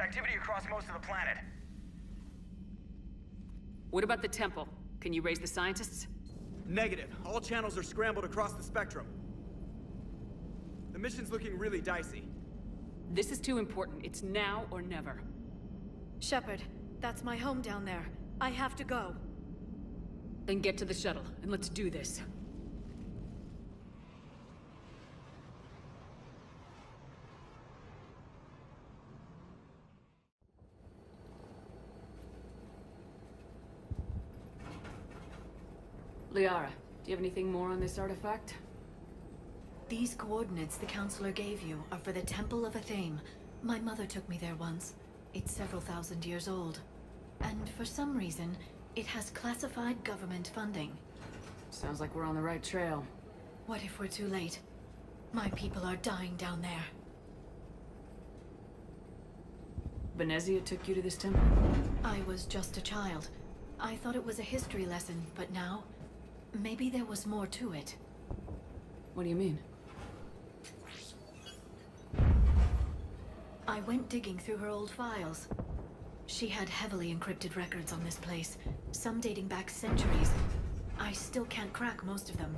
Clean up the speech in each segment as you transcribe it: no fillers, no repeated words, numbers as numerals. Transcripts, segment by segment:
activity across most of the planet. What about the temple? Can you raise the scientists? Negative. All channels are scrambled across the spectrum. The mission's looking really dicey. This is too important. It's now or never. Shepard, that's my home down there. I have to go. Then get to the shuttle, and let's do this. Liara, do you have anything more on this artifact? These coordinates the Counselor gave you are for the Temple of Athame. My mother took me there once. It's several thousand years old. And for some reason, it has classified government funding. Sounds like we're on the right trail. What if we're too late? My people are dying down there. Venezia took you to this temple? I was just a child. I thought it was a history lesson, but now, maybe there was more to it. What do you mean? I went digging through her old files. She had heavily encrypted records on this place, some dating back centuries. I still can't crack most of them.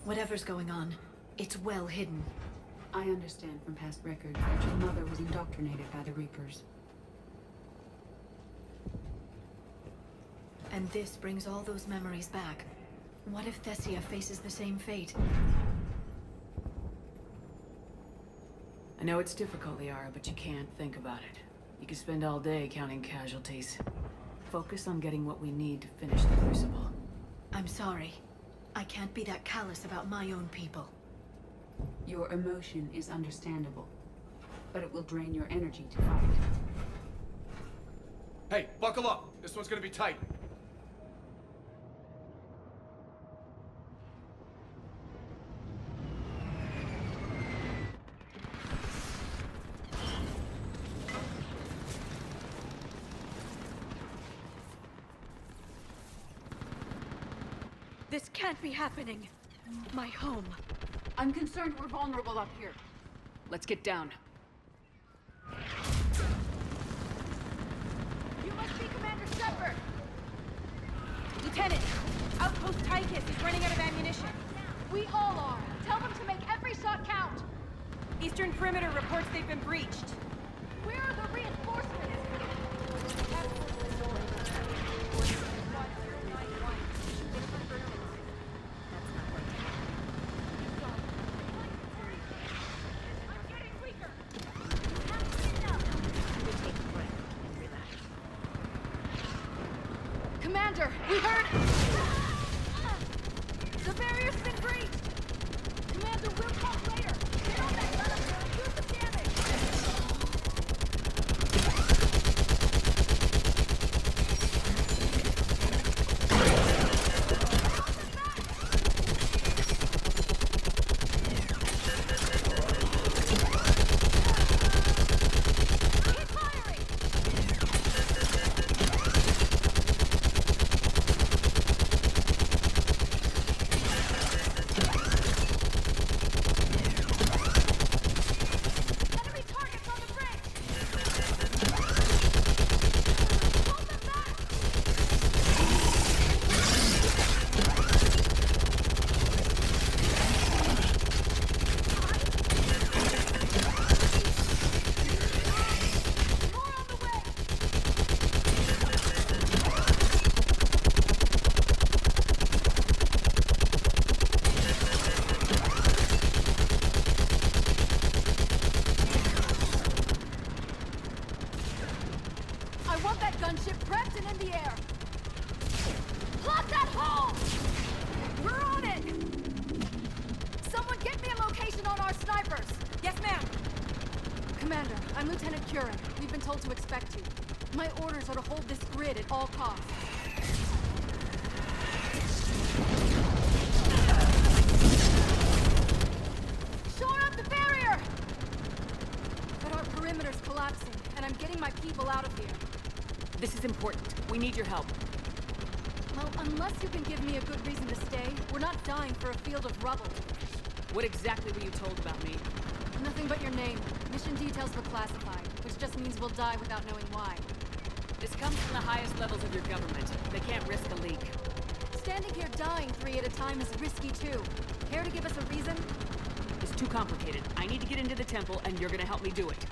Whatever's going on, it's well hidden. I understand from past records that your mother was indoctrinated by the Reapers. And this brings all those memories back. What if Thessia faces the same fate? I know it's difficult, Liara, but you can't think about it. You could spend all day counting casualties. Focus on getting what we need to finish the Crucible. I'm sorry. I can't be that callous about my own people. Your emotion is understandable, but it will drain your energy to fight. Hey, buckle up! This one's gonna be tight. This can't be happening. My home. I'm concerned we're vulnerable up here. Let's get down. You must be Commander Shepard! Lieutenant, Outpost Tychus is running out of ammunition. We all are. Tell them to make every shot count. Eastern Perimeter reports they've been breached. Where are the reinforcements? Commander, we heard... The barrier's been breached! Commander, we'll talk later! Get on that ladder and do some damage! Keep firing! Enemy targets on the bridge! Hold them back! More on the way! I want that gunship prepped and in the air! Plot that hole! We're on it! Someone get me a location on our snipers! Yes, ma'am! Commander, I'm Lieutenant Curran. We've been told to expect you. My orders are to hold this grid at all costs. Shore up the barrier! But our perimeter's collapsing, and I'm getting my people out of here. This is important. We need your help. Well, unless you can give me a good reason to stay, we're not dying for a field of rubble. What exactly were you told about me? Nothing but your name. Mission details were classified, which just means we'll die without knowing why. This comes from the highest levels of your government. They can't risk a leak. Standing here dying 3 at a time is risky too. Care to give us a reason? It's too complicated. I need to get into the temple, and you're gonna help me do it.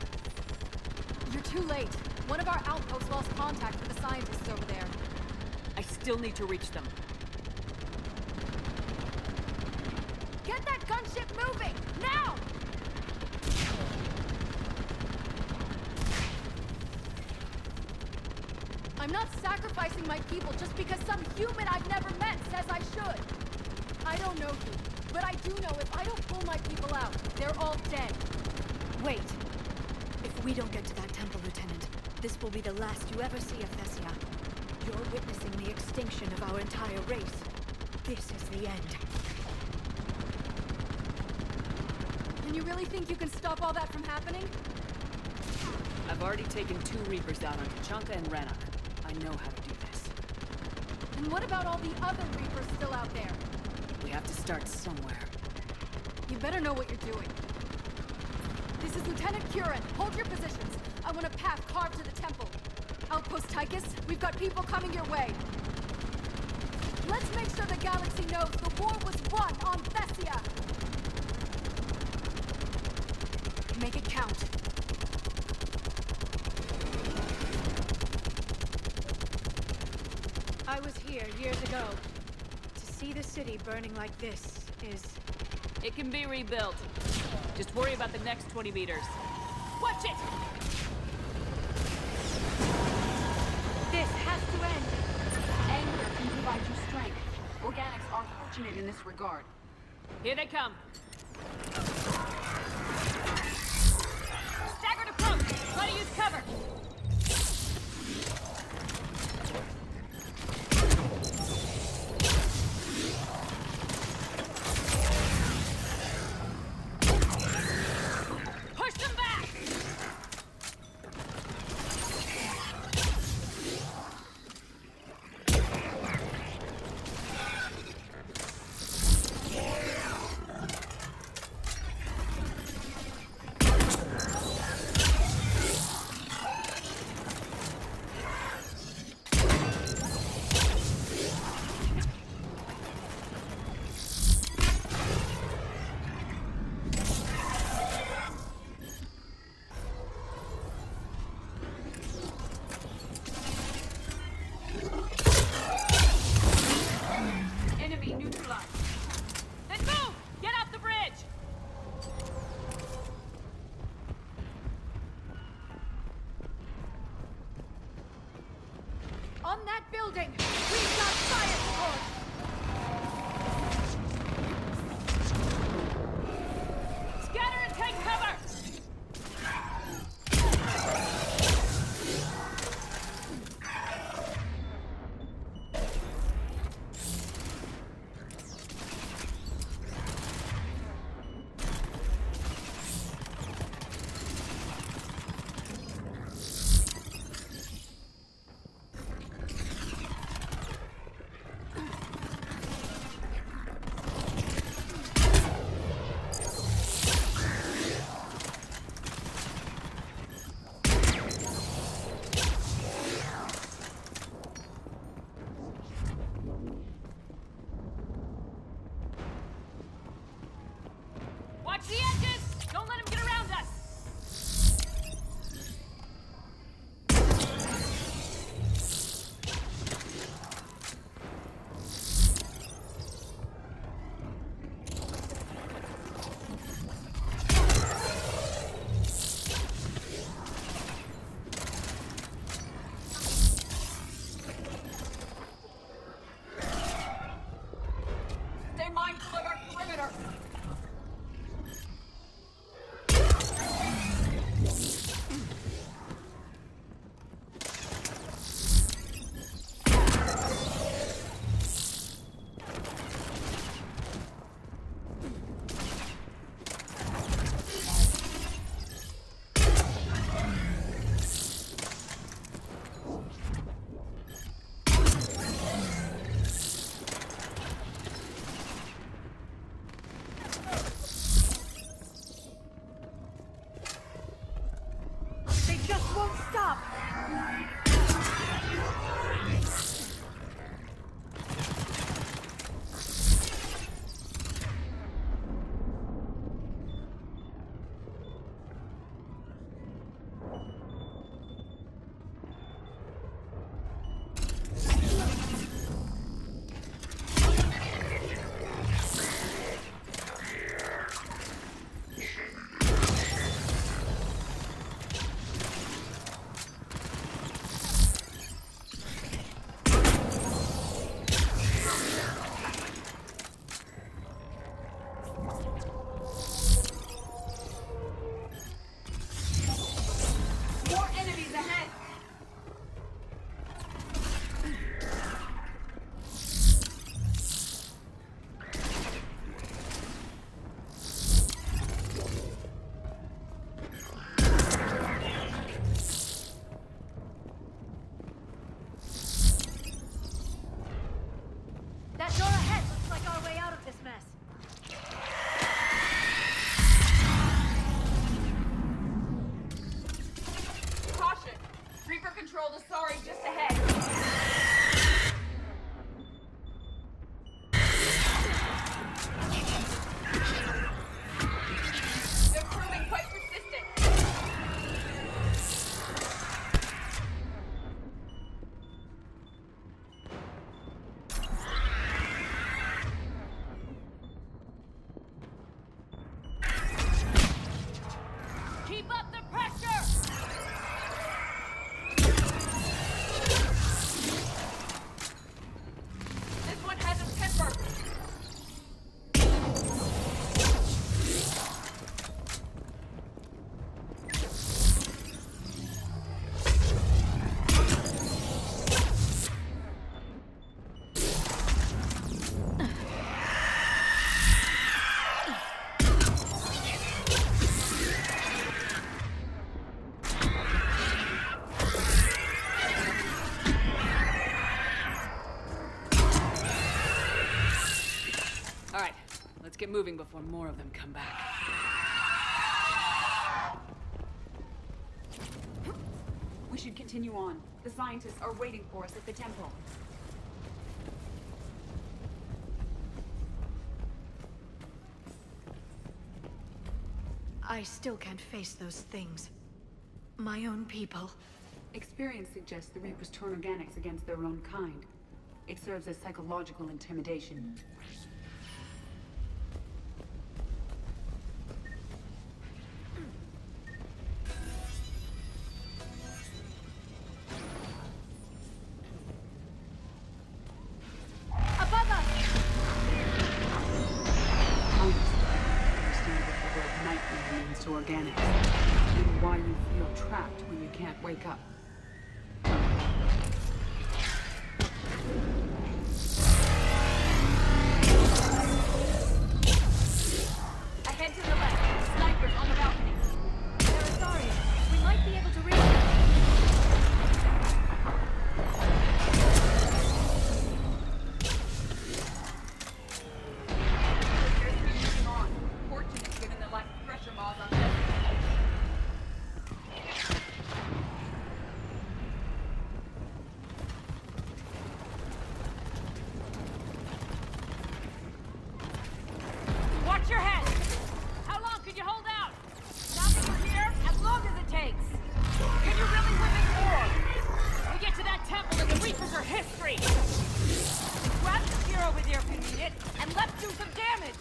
You're too late. One of our outposts lost contact with the scientists over there. I still need to reach them. Get that gunship moving! Now! I'm not sacrificing my people just because some human I've never met says I should. I don't know you, but I do know if I don't pull my people out, they're all dead. Wait. If we don't get to that temple, Lieutenant, this will be the last you ever see of Thessia. You're witnessing the extinction of our entire race. This is the end. And you really think you can stop all that from happening? I've already taken 2 Reapers out on Tachanka and Rannoch. I know how to do this. And what about all the other Reapers still out there? We have to start somewhere. You better know what you're doing. This is Lieutenant Curran. Hold your positions. I want a path carved to the temple. Outpost Tychus, we've got people coming your way. Let's make sure the galaxy knows the war was won on Thessia. Make it count. I was here years ago. To see the city burning like this is... It can be rebuilt. Just worry about the next 20 meters. Watch it! This has to end! Anger can provide you strength. Organics are fortunate in this regard. Here they come. Staggered approach! Try to use cover! Push them back! Enemy neutralized. Then move! Get off the bridge! On that building, we've got fire support! Scatter and take cover! Reaper control to Sorry just ahead. They're proving quite persistent. Keep up the pressure! This one has a temper. All right, let's get moving before more of them come back. We should continue on. The scientists are waiting for us at the temple. I still can't face those things. My own people. Experience suggests the Reapers turn organics against their own kind. It serves as psychological intimidation. Above us! I'm understand what the word nightmare means to organics, and why you feel trapped when you can't wake up. Ahead to the left. Snipers on the balcony. They're sorry. We might be able to reach them. Appears to be moving on. Fortunate given the lack of pressure mods on this. Watch your head! How long can you hold out? Now that we're here, as long as it takes. Can you really win this war? We get to that temple and the Reapers are history! Grab the spear over there if you need it, and let's do some damage!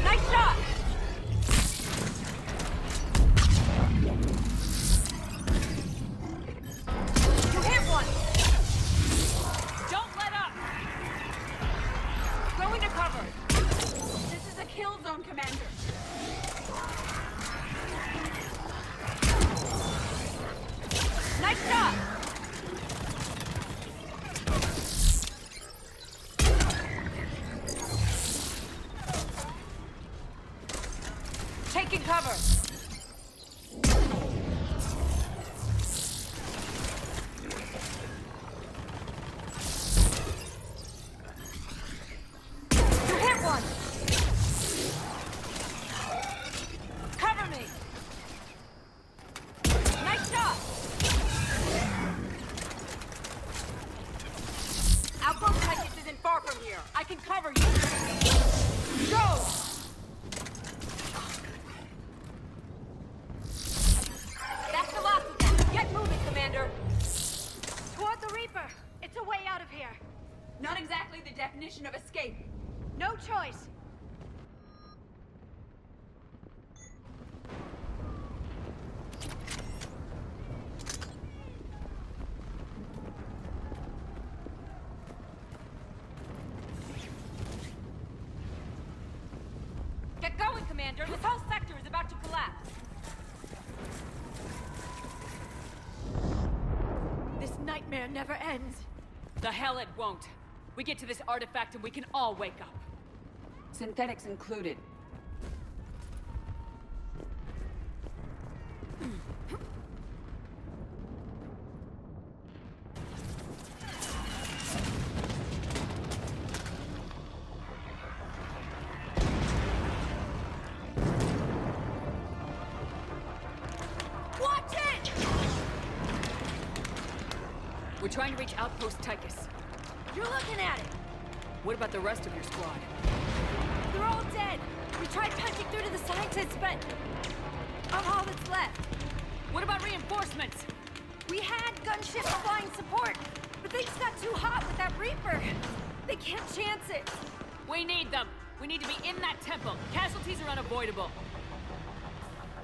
Nice shot! You hit one! Don't let up! Go into cover! This is a kill zone, Commander. Nice shot! Taking cover! You hit one! Cover me! Nice shot! Outpost Titus isn't far from here. I can cover you. Go! That's the last of them. Get moving, Commander. Toward the Reaper. It's a way out of here. Not exactly the definition of escape. No choice. Get going, Commander. This whole sector is about to collapse. This nightmare never ends. The hell it won't. We get to this artifact and we can all wake up. Synthetics included. We're trying to reach Outpost Tychus. You're looking at it! What about the rest of your squad? They're all dead! We tried punching through to the scientists, but... I'm all that's left. What about reinforcements? We had gunship flying support, but things got too hot with that Reaper. They can't chance it. We need them! We need to be in that temple. Casualties are unavoidable.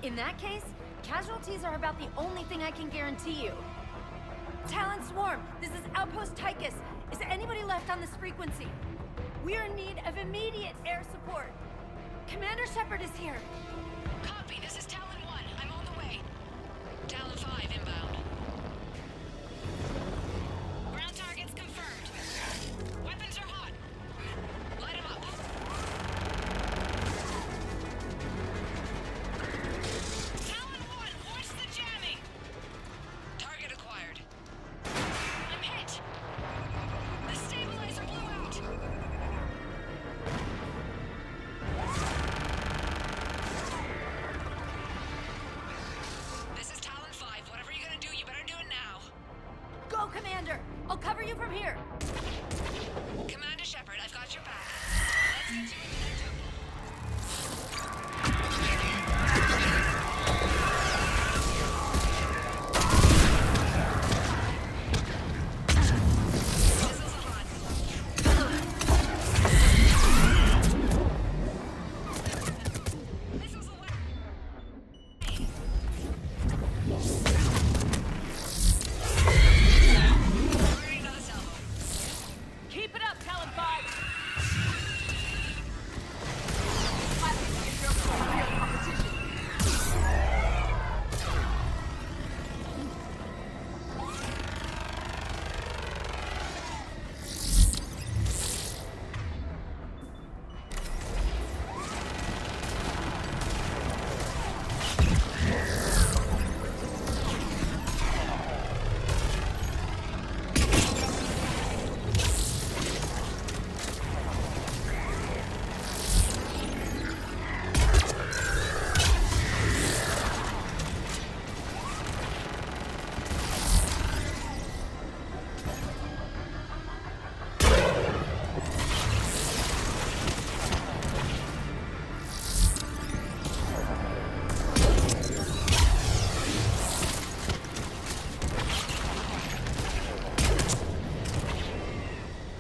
In that case, casualties are about the only thing I can guarantee you. Talon Swarm, this is Outpost Tychus. Is there anybody left on this frequency? We're in need of immediate air support. Commander Shepard is here. Copy, this is Talon 1. I'm on the way. Talon 5 inbound. Ground targets confirmed. Weapons are hot. Light 'em up. Talon 1, watch the jamming! Target acquired. I'm hit! The stabilizer blew out! This is Talon 5. Whatever you're gonna do, you better do it now. Go, Commander! I'll cover you from here. Commander Shepard, I've got your back. Let's get you into their temple. Missiles are hot. Missiles away. Firing another salvo. Keep it up, Talon 5!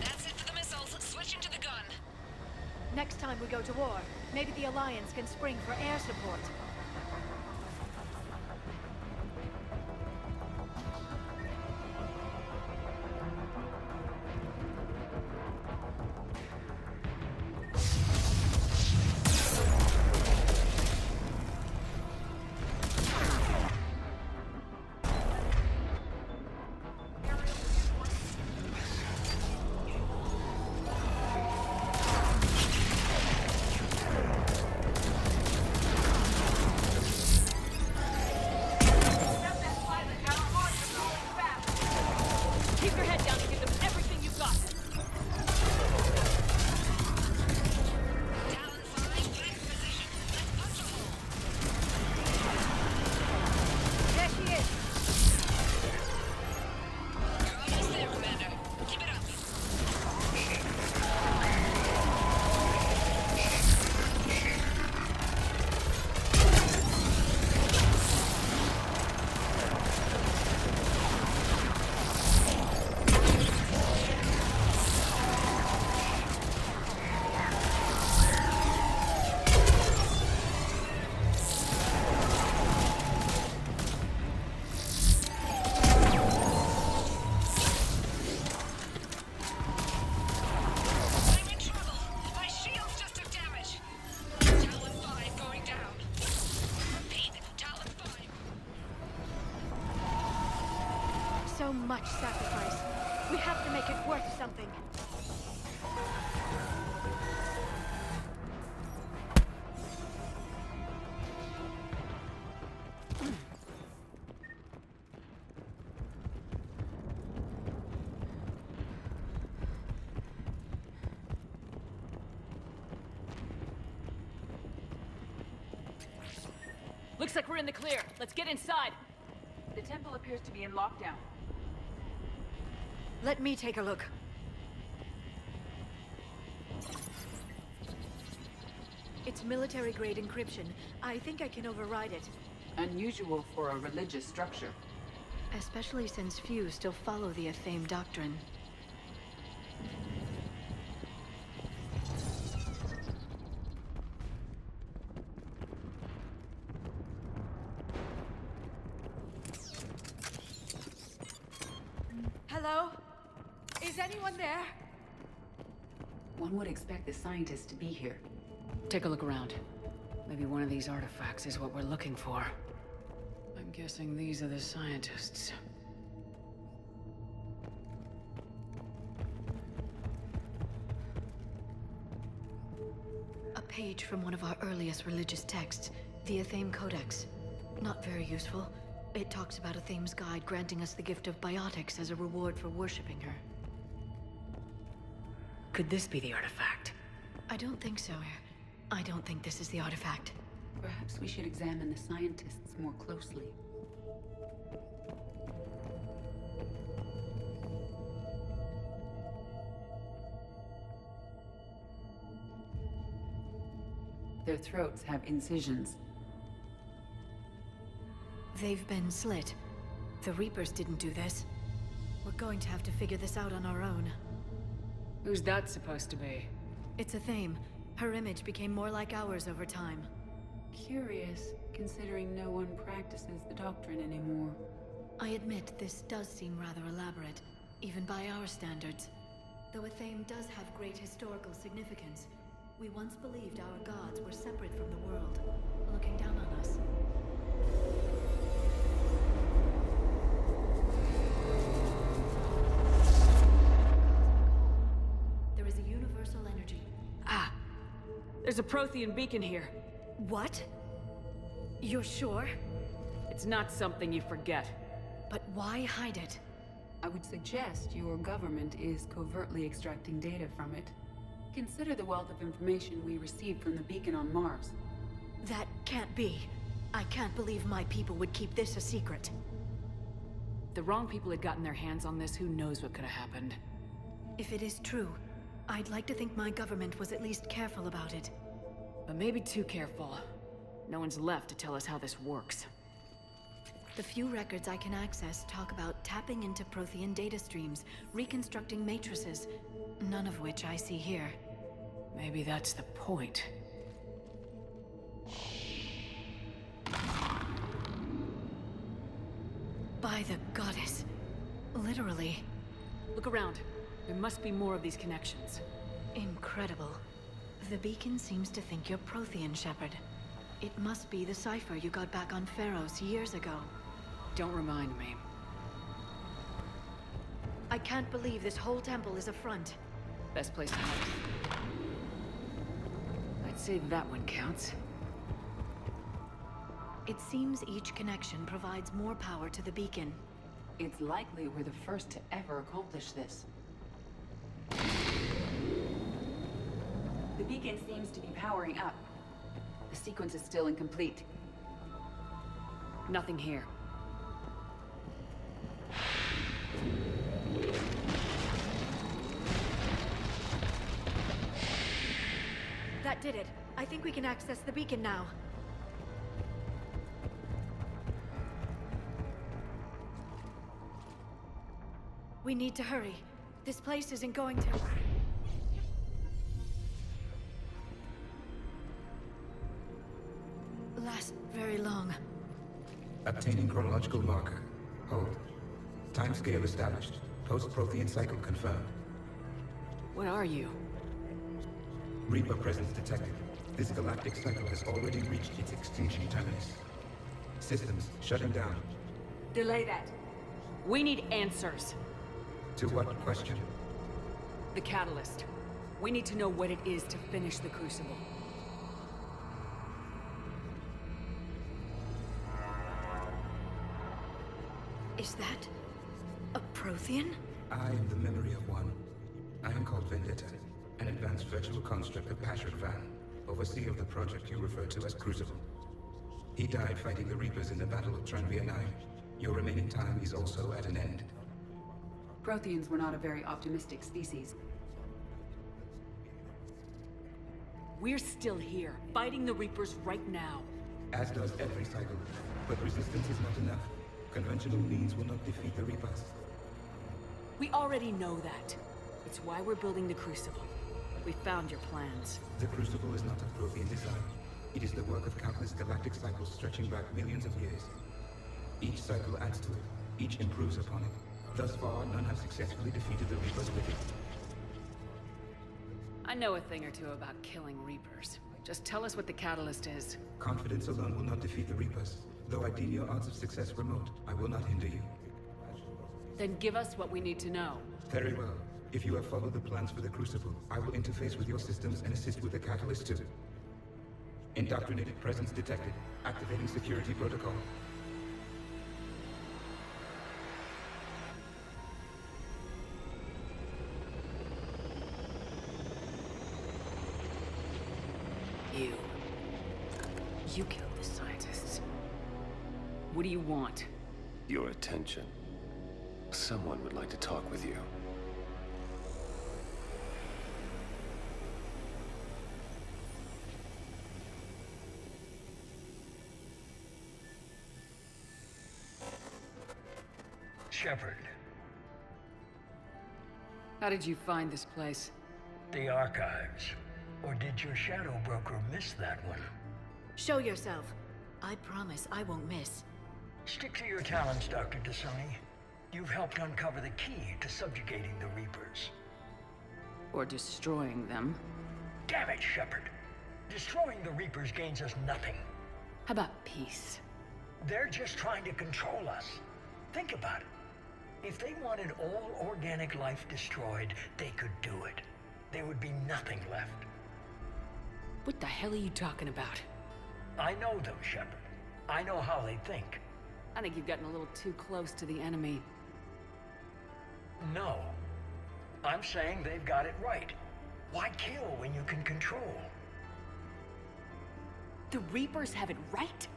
That's it for the missiles. Switching to the gun. Next time we go to war, maybe the Alliance can spring for air support. Keep your head down and give them everything you've got! Talon 5, back in position. Let's punch a hole. There she is. You're almost there, Commander. Keep it up. I'm in trouble. My shields just took damage. Talon 5 going down. Repeat, Talon 5. So much sacrifice. We have to make it worth something. Looks like we're in the clear. Let's get inside. The temple appears to be in lockdown. Let me take a look. It's military-grade encryption. I think I can override it. Unusual for a religious structure. Especially since few still follow the Athame doctrine. Hello? Is anyone there? One would expect the scientists to be here. Take a look around. Maybe one of these artifacts is what we're looking for. I'm guessing these are the scientists. A page from one of our earliest religious texts, the Athame Codex. Not very useful. It talks about Athame's guide granting us the gift of biotics as a reward for worshipping her. Could this be the artifact? I don't think so. I don't think this is the artifact. Perhaps we should examine the scientists more closely. Their throats have incisions. They've been slit. The Reapers didn't do this. We're going to have to figure this out on our own. Who's that supposed to be? It's Athame. Her image became more like ours over time. Curious, considering no one practices the doctrine anymore. I admit this does seem rather elaborate, even by our standards. Though Athame does have great historical significance, we once believed our gods were separate from the world, looking down on us. There is a universal energy. Ah! There's a Prothean beacon here. What? You're sure? It's not something you forget. But why hide it? I would suggest your government is covertly extracting data from it. Consider the wealth of information we received from the beacon on Mars. That can't be. I can't believe my people would keep this a secret. If the wrong people had gotten their hands on this, who knows what could have happened. If it is true, I'd like to think my government was at least careful about it. But maybe too careful. No one's left to tell us how this works. The few records I can access talk about tapping into Prothean data streams, reconstructing matrices, none of which I see here. Maybe that's the point. By the goddess. Literally. Look around. There must be more of these connections. Incredible. The beacon seems to think you're Prothean, Shepard. It must be the cipher you got back on Pharos years ago. Don't remind me. I can't believe this whole temple is a front. Best place to hide. I'd say that one counts. It seems each connection provides more power to the beacon. It's likely we're the first to ever accomplish this. The beacon seems to be powering up. The sequence is still incomplete. Nothing here. That did it. I think we can access the beacon now. We need to hurry. This place isn't going to... last very long. Obtaining chronological marker. Hold. Timescale established. Post-Prothean cycle confirmed. What are you? Reaper presence detected. This galactic cycle has already reached its extinction terminus. Systems shutting down. Delay that. We need answers. To what question? The catalyst. We need to know what it is to finish the Crucible. Is that... a Prothean? I am the memory of one. I am called Vendetta, an advanced virtual construct of Patrick Van, overseer of the project you refer to as Crucible. He died fighting the Reapers in the Battle of Tranvia 9. Your remaining time is also at an end. Protheans were not a very optimistic species. We're still here, fighting the Reapers right now. As does every cycle. But resistance is not enough. Conventional means will not defeat the Reapers. We already know that. It's why we're building the Crucible. We found your plans. The Crucible is not a Prothean design. It is the work of countless galactic cycles stretching back millions of years. Each cycle adds to it. Each improves upon it. Thus far, none have successfully defeated the Reapers with it. I know a thing or two about killing Reapers. Just tell us what the catalyst is. Confidence alone will not defeat the Reapers. Though I deem your odds of success remote, I will not hinder you. Then give us what we need to know. Very well. If you have followed the plans for the Crucible, I will interface with your systems and assist with the catalyst too. Indoctrinated presence detected. Activating security protocol. You killed the scientists. What do you want? Your attention. Someone would like to talk with you. Shepard, How did you find this place? the archives. Or did your shadow broker miss that one? Show yourself. I promise I won't miss. Stick to your talents, Dr. Dasani. You've helped uncover the key to subjugating the Reapers. Or destroying them? Damn it, Shepard. Destroying the Reapers gains us nothing. How about peace? They're just trying to control us. Think about it. If they wanted all organic life destroyed, they could do it. There would be nothing left. What the hell are you talking about? I know them, Shepard. I know how they think. I think you've gotten a little too close to the enemy. No. I'm saying they've got it right. Why kill when you can control? The Reapers have it right?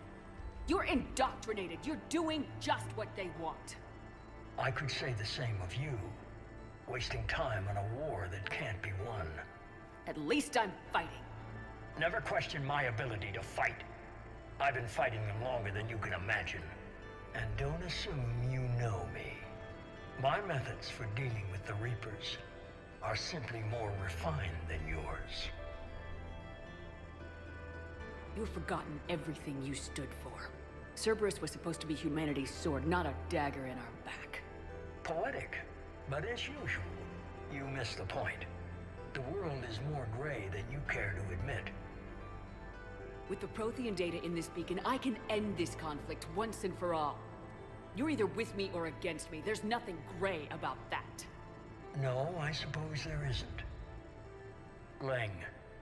You're indoctrinated. You're doing just what they want. I could say the same of you. Wasting time on a war that can't be won. At least I'm fighting. Never question my ability to fight. I've been fighting them longer than you can imagine. And don't assume you know me. My methods for dealing with the Reapers are simply more refined than yours. You've forgotten everything you stood for. Cerberus was supposed to be humanity's sword, not a dagger in our back. Poetic, but as usual, you miss the point. The world is more gray than you care to admit. With the Prothean data in this beacon, I can end this conflict once and for all. You're either with me or against me. There's nothing gray about that. No, I suppose there isn't. Leng,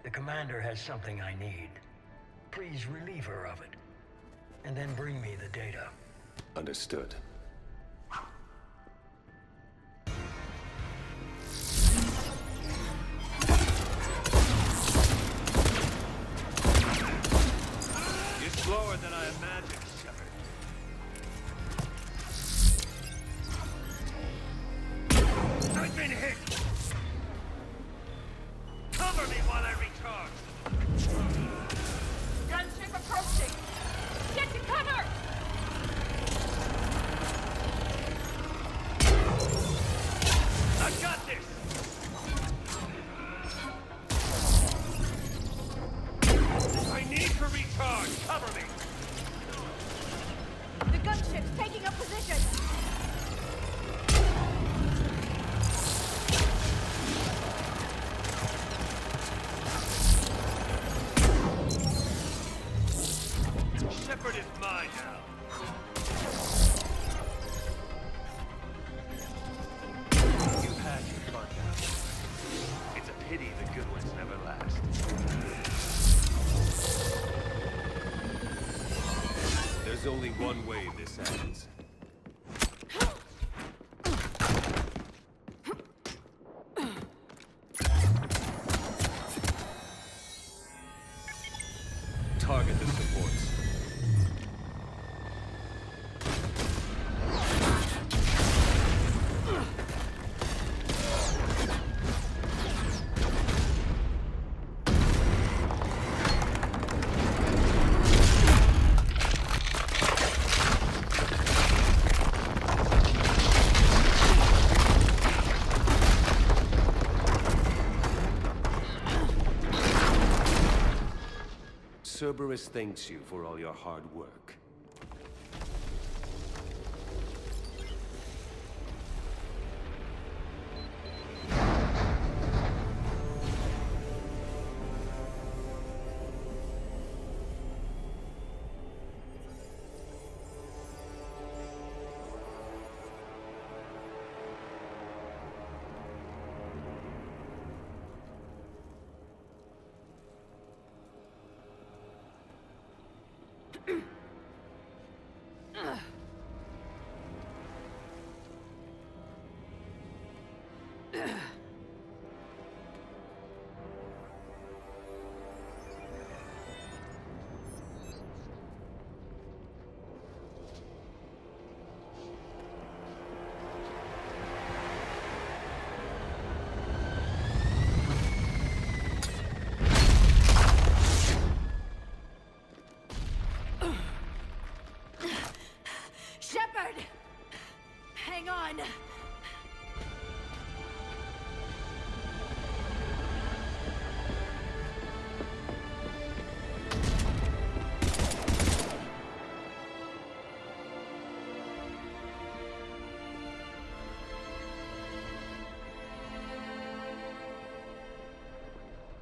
the commander has something I need. Please relieve her of it. And then bring me the data. Understood. You're slower than I imagined, Shepard. I've been hit! Cover me while I recharge! Gunship approaching! Get to cover! I've got this! I need to recharge! Cover me! The gunship's taking up position! Shepard is mine now. You've had your fun now. It's a pity the good ones never last. There's only one way this ends. Target the supports. Cerberus thanks you for all your hard work. Shepard! Hang on!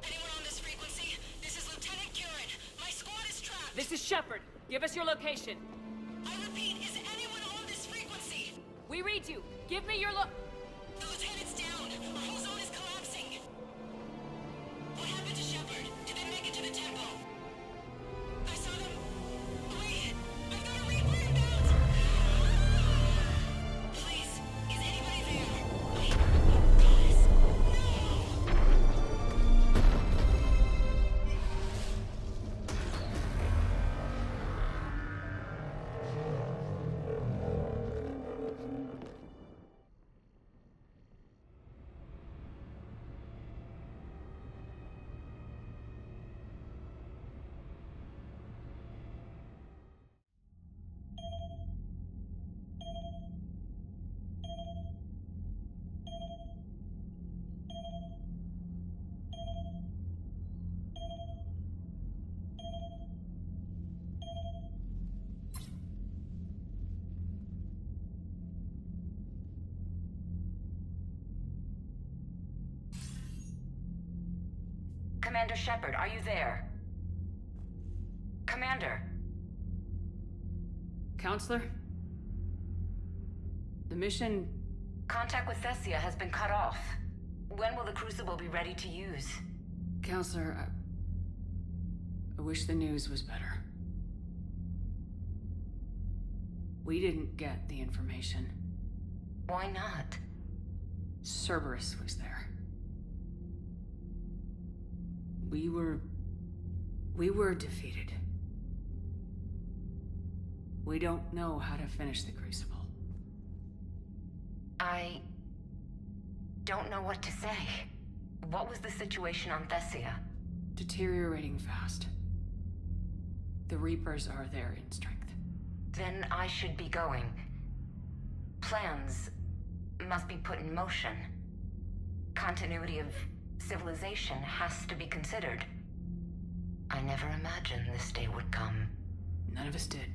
Anyone on this frequency? This is Lieutenant Curran. My squad is trapped. This is Shepard. Give us your location. I repeat, is anyone on this frequency? We read you. Give me your The lieutenant's down. Our whole zone is collapsing. What happened to Shepard? Did they make it to the temple? I saw them. Wait, I've got a Reaper inbound. Please, is anybody there? Guys, no! Commander Shepard, are you there? Commander. Counselor? The mission... Contact with Thessia has been cut off. When will the Crucible be ready to use? Counselor, I wish the news was better. We didn't get the information. Why not? Cerberus was there. We were defeated. We don't know how to finish the Crucible. I don't know what to say. What was the situation on Thessia? Deteriorating fast. The Reapers are there in strength. Then I should be going. Plans must be put in motion. Continuity of civilization has to be considered. I never imagined this day would come. None of us did.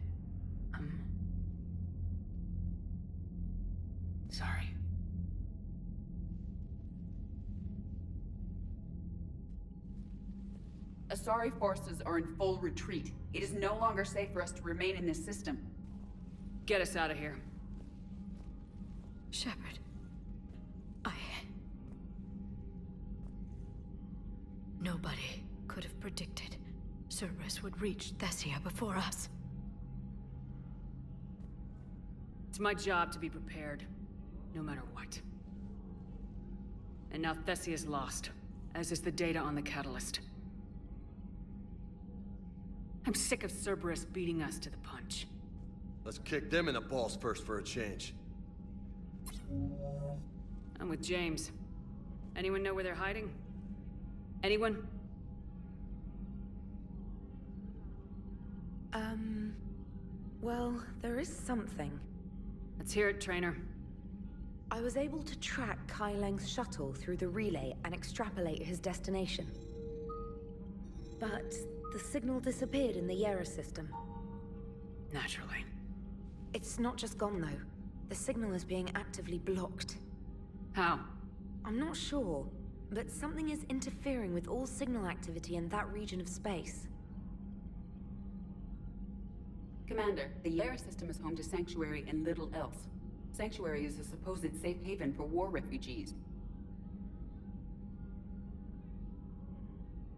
Sorry. Asari forces are in full retreat. It is no longer safe for us to remain in this system. Get us out of here. Shepard. Nobody could have predicted Cerberus would reach Thessia before us. It's my job to be prepared, no matter what. And now Thessia's lost, as is the data on the catalyst. I'm sick of Cerberus beating us to the punch. Let's kick them in the balls first for a change. I'm with James. Anyone know where they're hiding? Anyone? Well, there is something. Let's hear it, Trainer. I was able to track Kai Leng's shuttle through the relay and extrapolate his destination. But the signal disappeared in the Yera system. Naturally. It's not just gone, though. The signal is being actively blocked. How? I'm not sure, but something is interfering with all signal activity in that region of space. Commander, the Yera system is home to Sanctuary and little else. Sanctuary is a supposed safe haven for war refugees.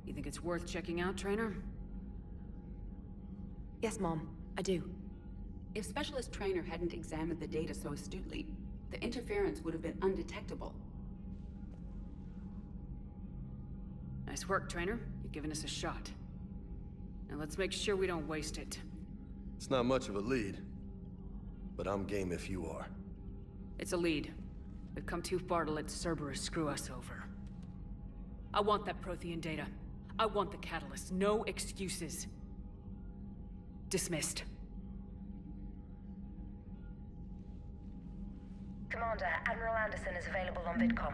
You think it's worth checking out, Trainer? Yes, Mom, I do. If Specialist Trainer hadn't examined the data so astutely, the interference would have been undetectable. Nice work, Trainer. You've given us a shot. Now let's make sure we don't waste it. It's not much of a lead, but I'm game if you are. It's a lead. We've come too far to let Cerberus screw us over. I want that Prothean data. I want the catalyst. No excuses. Dismissed. Commander, Admiral Anderson is available on VidCom.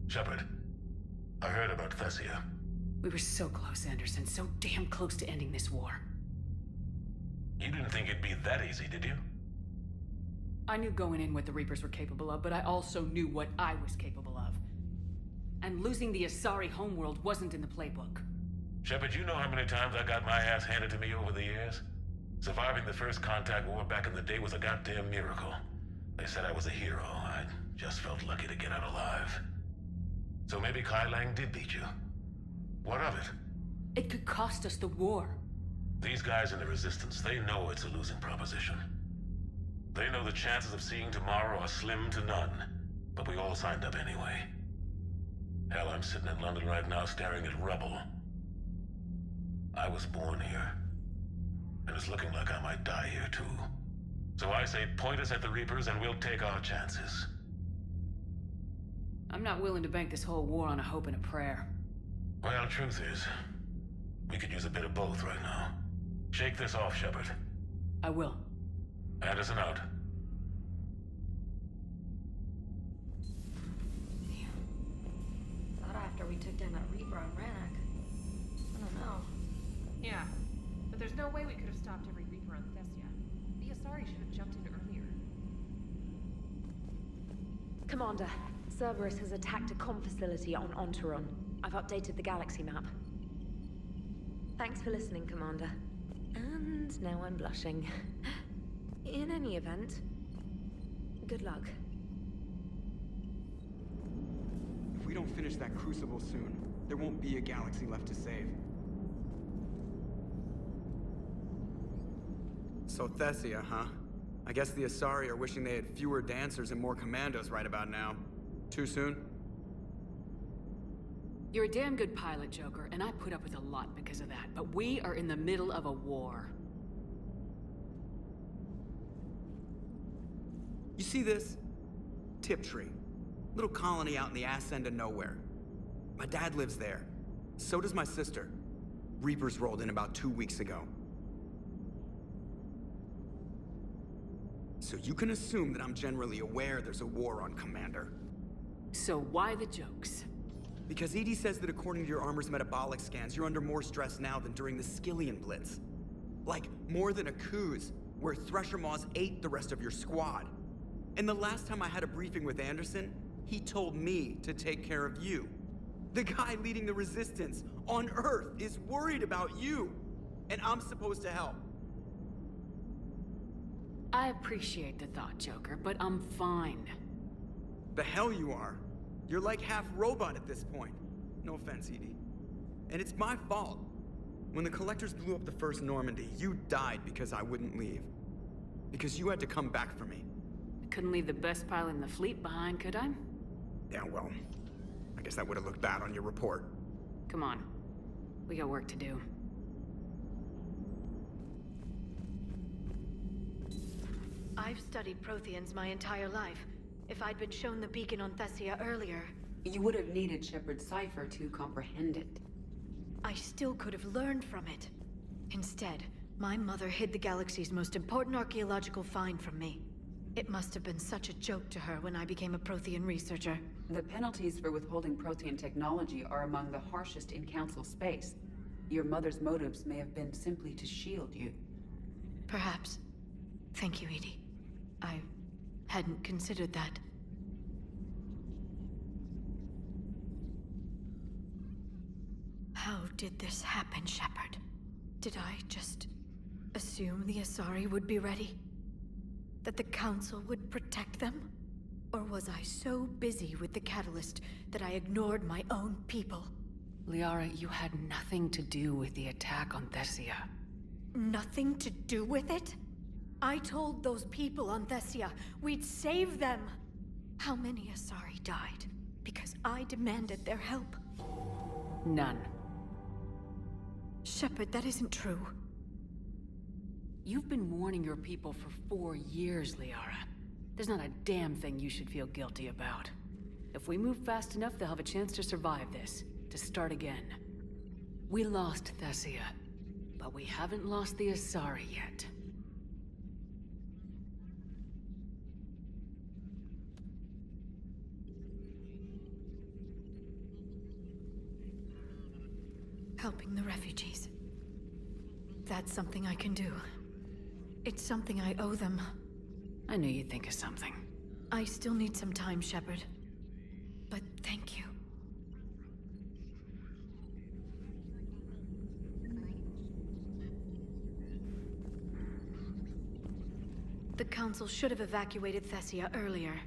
Shepard, I heard about Thessia. We were so close, Anderson. So damn close to ending this war. You didn't think it'd be that easy, did you? I knew going in what the Reapers were capable of, but I also knew what I was capable of. And losing the Asari homeworld wasn't in the playbook. Shepard, you know how many times I got my ass handed to me over the years? Surviving the first contact war back in the day was a goddamn miracle. They said I was a hero. I just felt lucky to get out alive. So maybe Kai Lang did beat you. What of it? It could cost us the war. These guys in the Resistance, they know it's a losing proposition. They know the chances of seeing tomorrow are slim to none. But we all signed up anyway. Hell, I'm sitting in London right now staring at rubble. I was born here. And it's looking like I might die here too. So I say point us at the Reapers and we'll take our chances. I'm not willing to bank this whole war on a hope and a prayer. Well, truth is, we could use a bit of both right now. Shake this off, Shepard. I will. Anderson out. Thought after we took down that Reaper on Rannoch. I don't know. Yeah, but there's no way we could have stopped every Reaper on Thessia. The Asari should have jumped in earlier. Commander, Cerberus has attacked a comm facility on Ontaron. I've updated the galaxy map. Thanks for listening, Commander. And now I'm blushing. In any event, good luck. If we don't finish that crucible soon, there won't be a galaxy left to save. So Thessia, huh? I guess the Asari are wishing they had fewer dancers and more commandos right about now. Too soon? You're a damn good pilot, Joker, and I put up with a lot because of that, but we are in the middle of a war. You see this? Tiptree. Little colony out in the ass end of nowhere. My dad lives there. So does my sister. Reapers rolled in about 2 weeks ago. So you can assume that I'm generally aware there's a war on, Commander. So why the jokes? Because EDI says that according to your armor's metabolic scans, you're under more stress now than during the Skillian Blitz. Like, more than a Kuz, where Thresher Maws ate the rest of your squad. And the last time I had a briefing with Anderson, he told me to take care of you. The guy leading the Resistance on Earth is worried about you. And I'm supposed to help. I appreciate the thought, Joker, but I'm fine. The hell you are. You're like half robot at this point. No offense, EDI. And it's my fault. When the Collectors blew up the first Normandy, you died because I wouldn't leave. Because you had to come back for me. I couldn't leave the best pilot in the fleet behind, could I? Yeah, well, I guess that would have looked bad on your report. Come on. We got work to do. I've studied Protheans my entire life. If I'd been shown the beacon on Thessia earlier... You would have needed Shepard's cipher to comprehend it. I still could have learned from it. Instead, my mother hid the galaxy's most important archaeological find from me. It must have been such a joke to her when I became a Prothean researcher. The penalties for withholding Protean technology are among the harshest in Council space. Your mother's motives may have been simply to shield you. Perhaps. Thank you, Edie. I hadn't considered that. How did this happen, Shepard? Did I just assume the Asari would be ready? That the Council would protect them? Or was I so busy with the Catalyst that I ignored my own people? Liara, you had nothing to do with the attack on Thessia. Nothing to do with it? I told those people on Thessia we'd save them! How many Asari died because I demanded their help? None. Shepard, that isn't true. You've been warning your people for 4 years, Liara. There's not a damn thing you should feel guilty about. If we move fast enough, they'll have a chance to survive this, to start again. We lost Thessia, but we haven't lost the Asari yet. Helping the refugees. That's something I can do. It's something I owe them. I knew you'd think of something. I still need some time, Shepard. But thank you. The Council should have evacuated Thessia earlier.